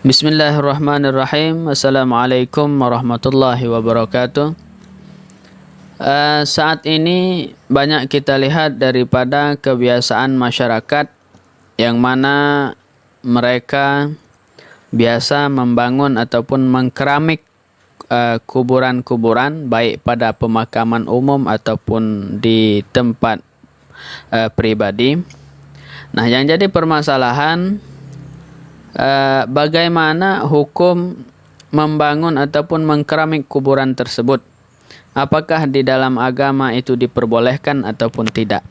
Bismillahirrahmanirrahim. Assalamualaikum warahmatullahi wabarakatuh. Saat ini banyak kita lihat daripada kebiasaan masyarakat yang mana mereka biasa membangun ataupun mengkeramik kuburan-kuburan baik pada pemakaman umum ataupun di tempat pribadi. Nah, yang jadi permasalahan bagaimana hukum membangun ataupun mengkeramik kuburan tersebut? Apakah di dalam agama itu diperbolehkan ataupun tidak?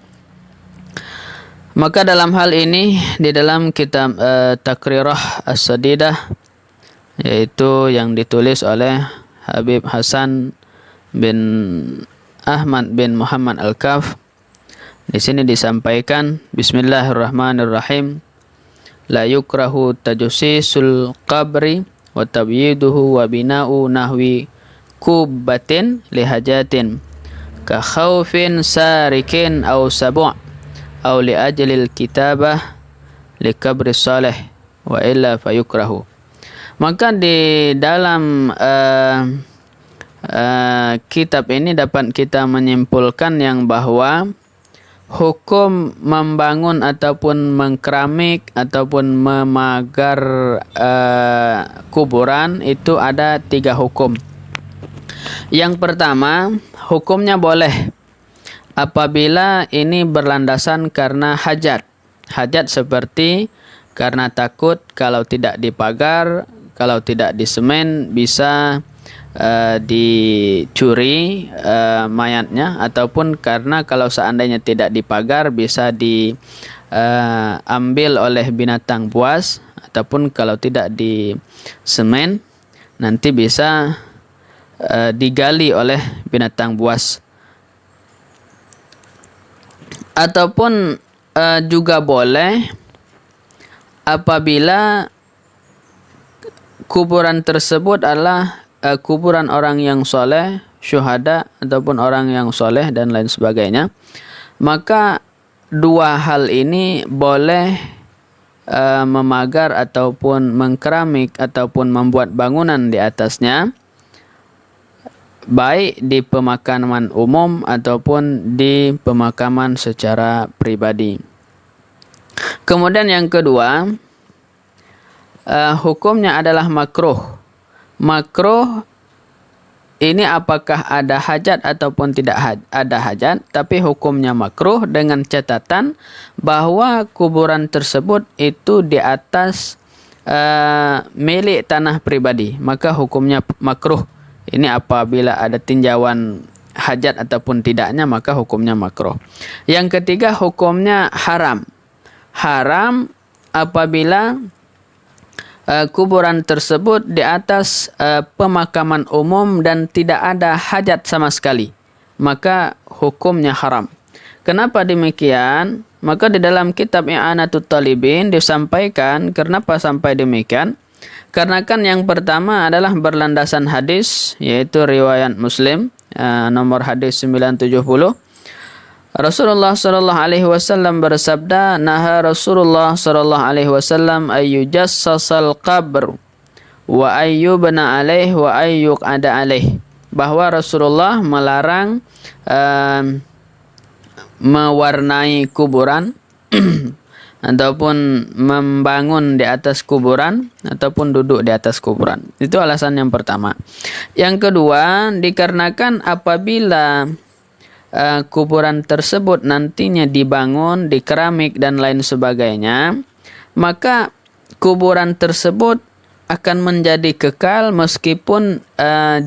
Maka dalam hal ini di dalam kitab Taqrirah As-Sadidah, yaitu yang ditulis oleh Habib Hasan bin Ahmad bin Muhammad Al-Kaf, di sini disampaikan Bismillahirrahmanirrahim. La yukrahu tajusisul qabri wa tabyiduhu wa bina'u nahwi kubbatin lihajatin ka khawfin sarikin aw sabu' aw li ajlil kitabah li qabri salih wa illa fayukrahu. Maka di dalam kitab ini dapat kita menyimpulkan yang bahwa hukum membangun ataupun mengkeramik ataupun memagar kuburan itu ada 3 hukum. Yang pertama, hukumnya boleh apabila ini berlandasan karena hajat. Hajat seperti karena takut kalau tidak dipagar, kalau tidak disemen bisa dicuri mayatnya, ataupun karena kalau seandainya tidak dipagar bisa diambil oleh binatang buas, ataupun kalau tidak disemen nanti bisa digali oleh binatang buas. Ataupun juga boleh apabila kuburan tersebut adalah kuburan orang yang soleh, syuhada ataupun orang yang soleh dan lain sebagainya. Maka 2 hal ini boleh memagar ataupun mengkeramik ataupun membuat bangunan di atasnya, baik di pemakaman umum ataupun di pemakaman secara pribadi. Kemudian yang kedua, hukumnya adalah makruh. Makruh ini apakah ada hajat ataupun tidak ada hajat, tapi hukumnya makruh dengan catatan bahwa kuburan tersebut itu di atas milik tanah pribadi, maka hukumnya makruh. Ini apabila ada tinjauan hajat ataupun tidaknya, maka hukumnya makruh. Yang ketiga, hukumnya haram. Haram apabila kuburan tersebut di atas pemakaman umum dan tidak ada hajat sama sekali, maka hukumnya haram. Kenapa demikian? Maka di dalam kitab I'anatut Talibin disampaikan kenapa sampai demikian. Karena kan yang pertama adalah berlandasan hadis, yaitu riwayat Muslim nomor hadis 970. Rasulullah sallallahu alaihi wasallam bersabda, "Naha Rasulullah sallallahu alaihi wasallam ayyujassasal qabr wa ayyubna alaihi wa ayyuqada alaihi." Bahwa Rasulullah melarang mewarnai kuburan ataupun membangun di atas kuburan ataupun duduk di atas kuburan. Itu alasan yang pertama. Yang kedua, dikarenakan apabila kuburan tersebut nantinya dibangun, dikeramik dan lain sebagainya, maka kuburan tersebut akan menjadi kekal meskipun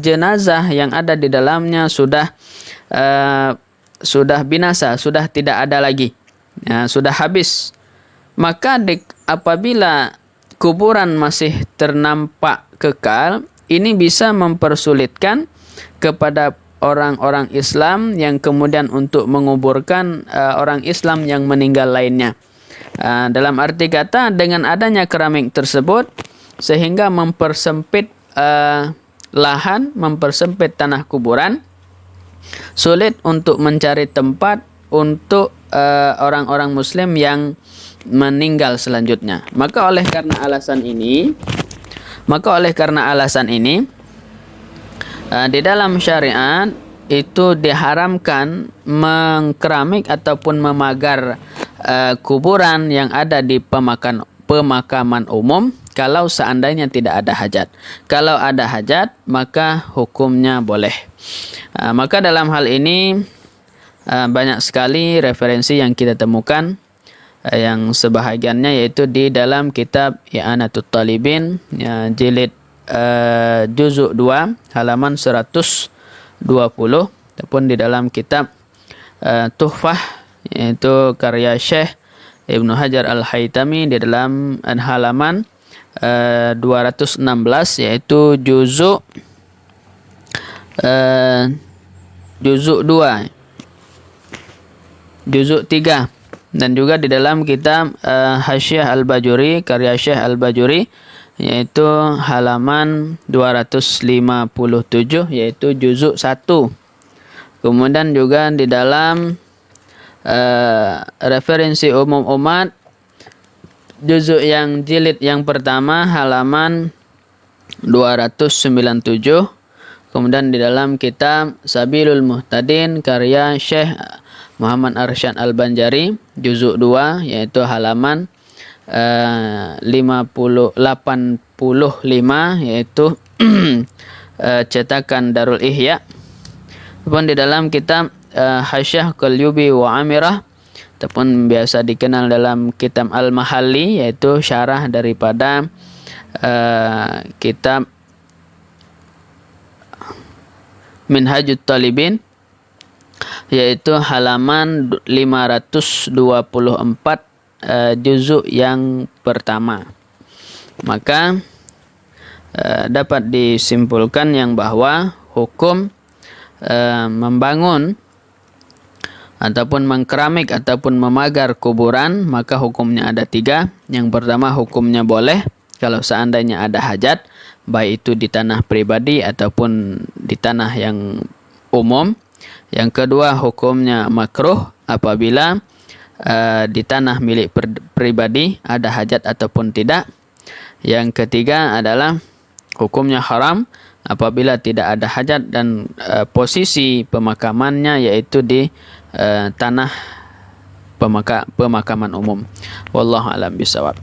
jenazah yang ada di dalamnya sudah binasa, sudah tidak ada lagi, sudah habis. Maka apabila kuburan masih ternampak kekal, ini bisa mempersulitkan kepada orang-orang Islam yang kemudian untuk menguburkan orang Islam yang meninggal lainnya. Dalam arti kata, dengan adanya keramik tersebut sehingga mempersempit lahan, mempersempit tanah kuburan, sulit untuk mencari tempat untuk orang-orang Muslim yang meninggal selanjutnya. Maka oleh karena alasan ini, Maka oleh karena alasan ini, di dalam syariat itu diharamkan mengkeramik ataupun memagar kuburan yang ada di pemakaman umum kalau seandainya tidak ada hajat. Kalau ada hajat, maka hukumnya boleh. Maka dalam hal ini banyak sekali referensi yang kita temukan, yang sebahagiannya yaitu di dalam kitab I'anatut Talibin, jilid juzuk 2 halaman 120, ataupun di dalam kitab Tuhfah, yaitu karya Syekh Ibnu Hajar Al-Haytami di dalam halaman 216, yaitu juzuk 2, juzuk 3, dan juga di dalam kitab Hasyiah Al-Bajuri karya Syekh Al-Bajuri, yaitu halaman 257, yaitu juzuk 1. Kemudian juga di dalam referensi umum umat, juzuk yang jilid yang pertama halaman 297. Kemudian di dalam kitab Sabilul Muhtadin karya Syekh Muhammad Arsyad Al-Banjari, juzuk 2, yaitu halaman 85, yaitu cetakan Darul Ihya. Kemudian di dalam kitab Hasyiah Qalyubi wa Amirah, ataupun biasa dikenal dalam kitab Al-Mahalli, yaitu syarah daripada kitab Minhajut Talibin, yaitu halaman 524, juzuk yang pertama. Maka dapat disimpulkan yang bahwa hukum membangun ataupun mengkeramik ataupun memagar kuburan, maka hukumnya ada 3. Yang pertama, hukumnya boleh kalau seandainya ada hajat, baik itu di tanah pribadi ataupun di tanah yang umum. Yang kedua, hukumnya makruh apabila di tanah milik pribadi ada hajat ataupun tidak. Yang ketiga adalah hukumnya haram apabila tidak ada hajat dan posisi pemakamannya yaitu di tanah pemakaman umum. Wallahu a'lam bishawab.